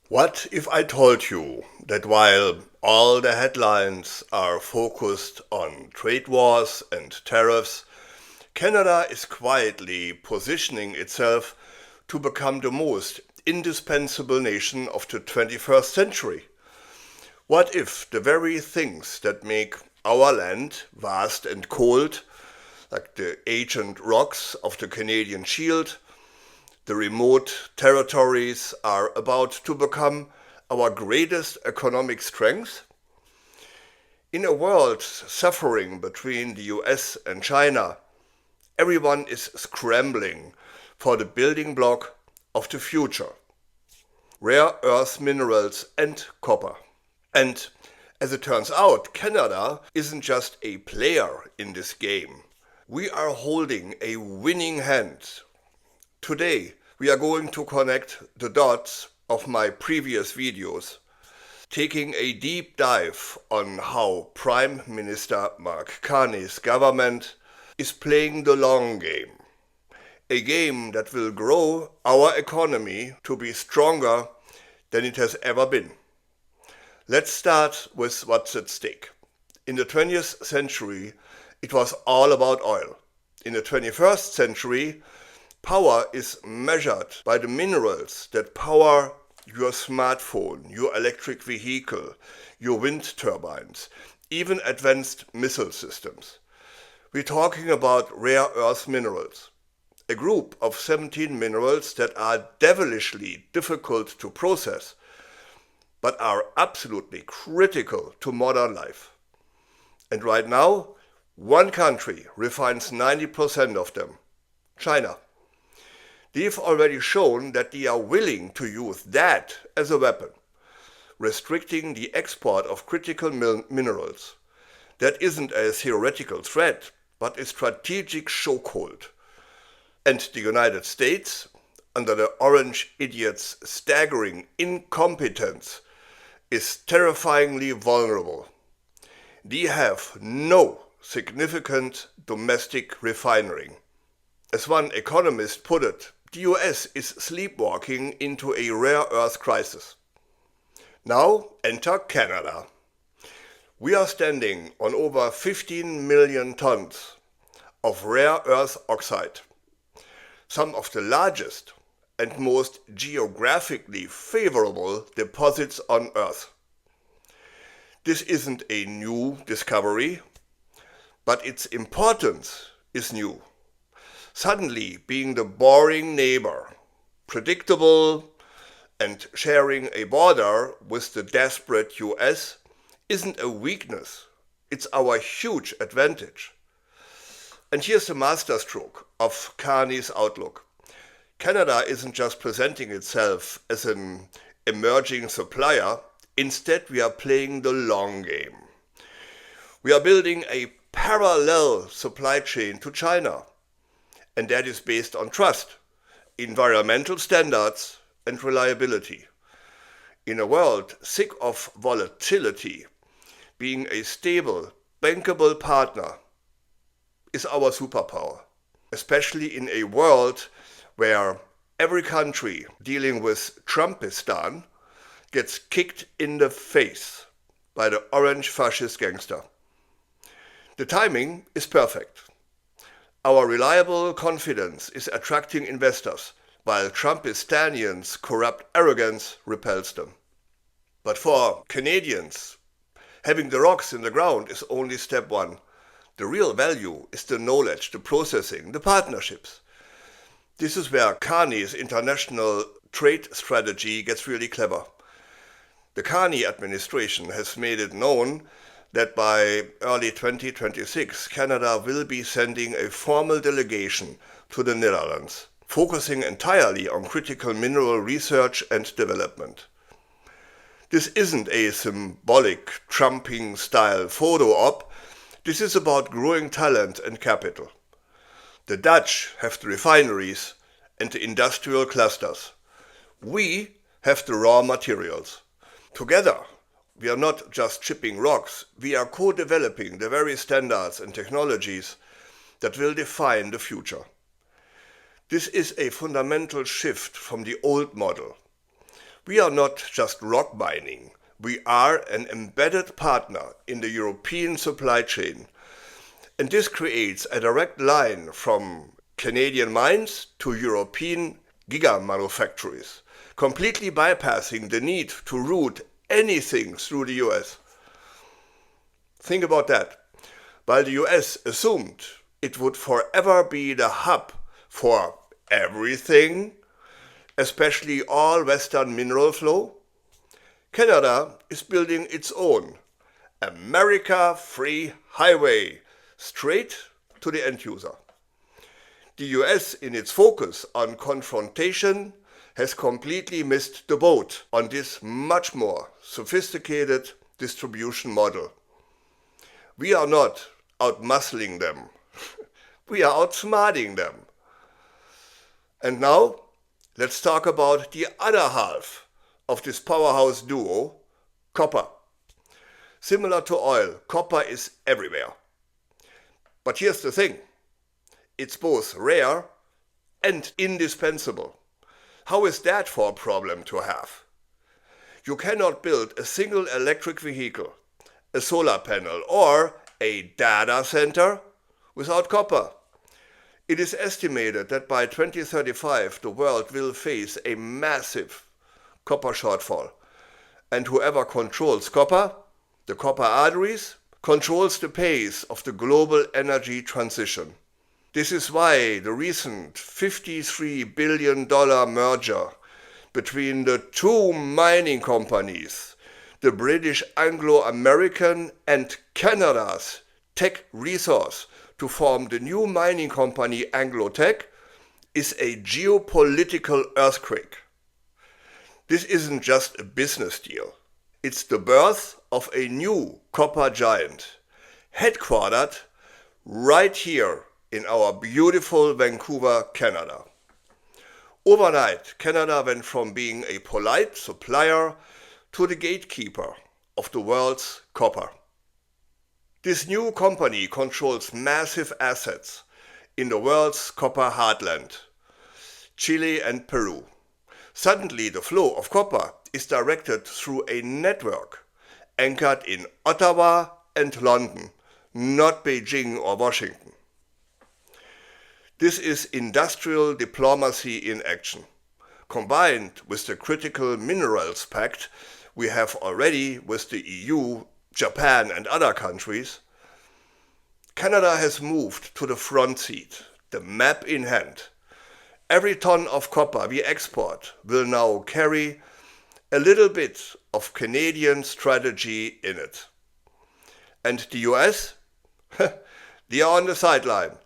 What if I told you that while all the headlines are focused on trade wars and tariffs, Canada is quietly positioning itself to become the most indispensable nation of the 21st century? What if the very things that make our land vast and cold, like the ancient rocks of the Canadian Shield, the remote territories, are about to become our greatest economic strength? In a world suffering between the US and China, everyone is scrambling for the building block of the future: rare earth minerals and copper. And as it turns out, Canada isn't just a player in this game. We are holding a winning hand. Today, we are going to connect the dots of my previous videos, taking a deep dive on how Prime Minister Mark Carney's government is playing the long game. A game that will grow our economy to be stronger than it has ever been. Let's start with what's at stake. In the 20th century, it was all about oil. In the 21st century, power is measured by the minerals that power your smartphone, your electric vehicle, your wind turbines, even advanced missile systems. We're talking about rare earth minerals, a group of 17 minerals that are devilishly difficult to process, but are absolutely critical to modern life. And right now, one country refines 90% of them: China. They've already shown that they are willing to use that as a weapon, restricting the export of critical minerals. That isn't a theoretical threat, but a strategic chokehold. And the United States, under the orange idiot's staggering incompetence, is terrifyingly vulnerable. They have no significant domestic refinery. As one economist put it, the US is sleepwalking into a rare earth crisis. Now enter Canada. We are standing on over 15 million tons of rare earth oxide, some of the largest and most geographically favorable deposits on Earth. This isn't a new discovery, but its importance is new. Suddenly, being the boring neighbor, predictable, and sharing a border with the desperate US isn't a weakness, it's our huge advantage. And here's the masterstroke of Carney's outlook. Canada isn't just presenting itself as an emerging supplier. Instead, we are playing the long game. We are building a parallel supply chain to China, and that is based on trust, environmental standards, and reliability. In a world sick of volatility, being a stable, bankable partner is our superpower, especially in a world where every country dealing with Trumpistan gets kicked in the face by the orange fascist gangster. The timing is perfect. Our reliable confidence is attracting investors, while Trumpistanians' corrupt arrogance repels them. But for Canadians, having the rocks in the ground is only step one. The real value is the knowledge, the processing, the partnerships. This is where Carney's international trade strategy gets really clever. The Carney administration has made it known that by early 2026, Canada will be sending a formal delegation to the Netherlands, focusing entirely on critical mineral research and development. This isn't a symbolic Trumping-style photo op. This is about growing talent and capital. The Dutch have the refineries and the industrial clusters. We have the raw materials. Together, we are not just chipping rocks, we are co-developing the very standards and technologies that will define the future. This is a fundamental shift from the old model, We are not just rock mining. We are an embedded partner in the European supply chain. And this creates a direct line from Canadian mines to European giga-manufactories, completely bypassing the need to route anything through the US. Think about that. While the US assumed it would forever be the hub for everything, especially all Western mineral flow, Canada is building its own America Free Highway straight to the end user. The US, in its focus on confrontation, has completely missed the boat on this much more sophisticated distribution model. We are not outmuscling them. We are outsmarting them. And now, let's talk about the other half of this powerhouse duo, copper. Similar to oil, copper is everywhere. But here's the thing. It's both rare and indispensable. How is that for a problem to have? You cannot build a single electric vehicle, a solar panel, or a data center without copper. It is estimated that by 2035 the world will face a massive copper shortfall. And whoever controls copper, the copper arteries, controls the pace of the global energy transition. This is why the recent $53 billion merger between the two mining companies, the British Anglo-American and Canada's Tech Resource, to form the new mining company Anglo-Tech, is a geopolitical earthquake. This isn't just a business deal. It's the birth of a new copper giant, headquartered right here in our beautiful Vancouver, Canada. Overnight, Canada went from being a polite supplier to the gatekeeper of the world's copper. This new company controls massive assets in the world's copper heartland, Chile and Peru. Suddenly, the flow of copper is directed through a network anchored in Ottawa and London, not Beijing or Washington. This is industrial diplomacy in action. Combined with the critical minerals pact we have already with the EU, Japan and other countries, Canada has moved to the front seat, the map in hand. Every ton of copper we export will now carry a little bit of Canadian strategy in it. And the US? They are on the sideline.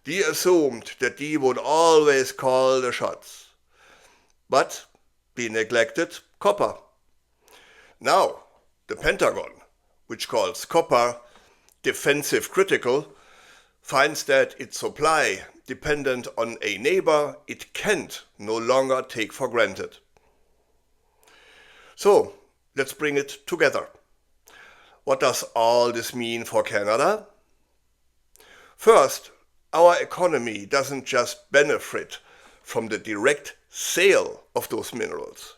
They assumed that they would always call the shots. But they neglected copper. Now, the Pentagon, which calls copper defensive critical, finds that its supply dependent on a neighbor it can't no longer take for granted. So, let's bring it together. What does all this mean for Canada? First, our economy doesn't just benefit from the direct sale of those minerals,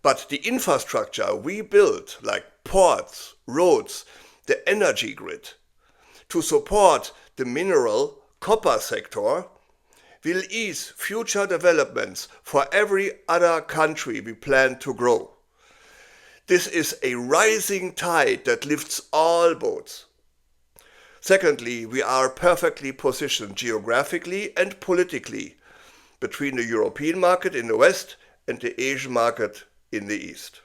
but the infrastructure we build, like ports, roads, the energy grid, to support the mineral copper sector, will ease future developments for every other country we plan to grow. This is a rising tide that lifts all boats. Secondly, we are perfectly positioned geographically and politically between the European market in the west and the Asian market in the east.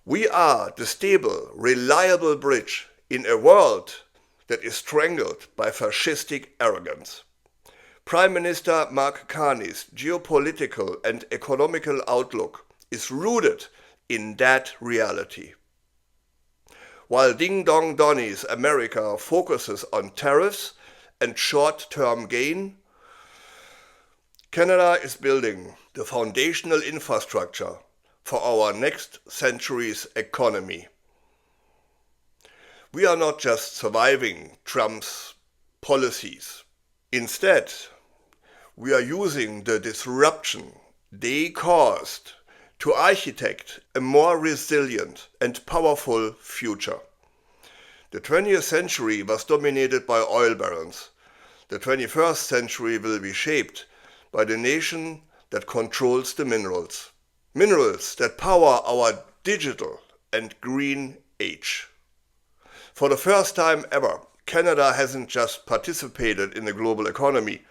We are the stable, reliable bridge in a world that is strangled by fascistic arrogance. Prime Minister Mark Carney's geopolitical and economical outlook is rooted in that reality. While Ding Dong Donnie's America focuses on tariffs and short-term gain, Canada is building the foundational infrastructure for our next century's economy. We are not just surviving Trump's policies. Instead, we are using the disruption, They caused to architect a more resilient and powerful future. The 20th century was dominated by oil barons. The 21st century will be shaped by the nation that controls the minerals. Minerals that power our digital and green age. For the first time ever, Canada hasn't just participated in the global economy.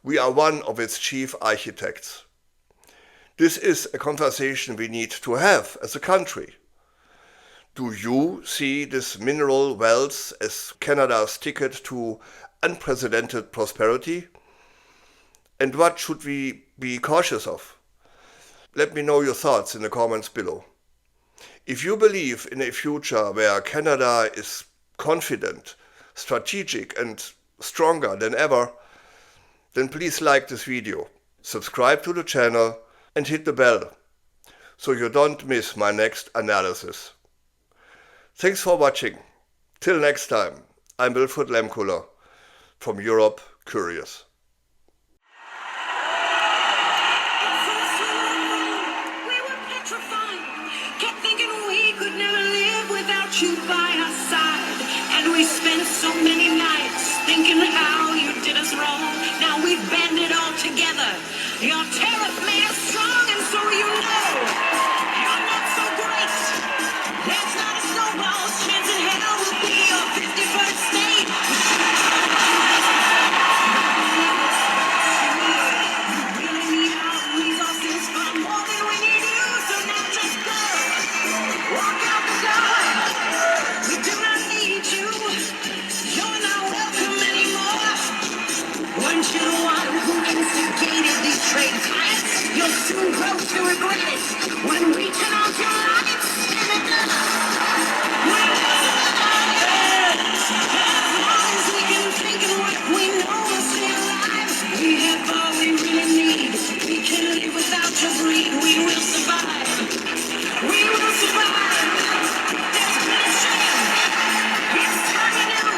We are one of its chief architects. This is a conversation we need to have as a country. Do you see this mineral wealth as Canada's ticket to unprecedented prosperity? And what should we be cautious of? Let me know your thoughts in the comments below. If you believe in a future where Canada is confident, strategic and stronger than ever, then please like this video, subscribe to the channel and hit the bell so you don't miss my next analysis. Thanks for watching. Till next time, I'm Wilfried Lemkuller from Europe Curious. You by our side, and we spent so many nights thinking how you did us wrong. Now we've banded all together. Your tariff man is strong, and so you know you're not so great. There's not a snowball's chance in hell will be your 51st state. We really need our resources for more than we need you, so now just go. Walk out the door. We do not need you. You're not welcome anymore. Weren't you the one who instigated these trade fights? You'll soon grow to regret it when we turn off your lights in the dark. As long as we can think and what we know will stay alive, we have all we really need. We can live without your greed. We will survive. We will survive. There's been a change. It's time anew.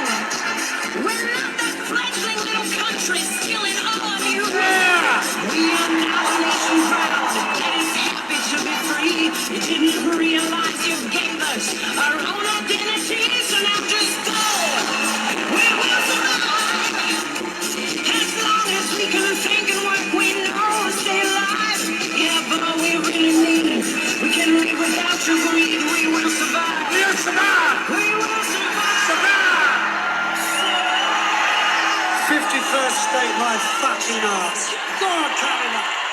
We're not that fledgling little country stealing all of you. We are now a nation proud that is happy to be free. You didn't realize you gave us our own identity, so now just go. We will survive. As long as we can think and work, we know we'll stay alive. Yeah, but all we really need, we can live without your greed. We will survive. We will survive. We will survive. Survive. 51st state, my fucking ass. Go on, Canola.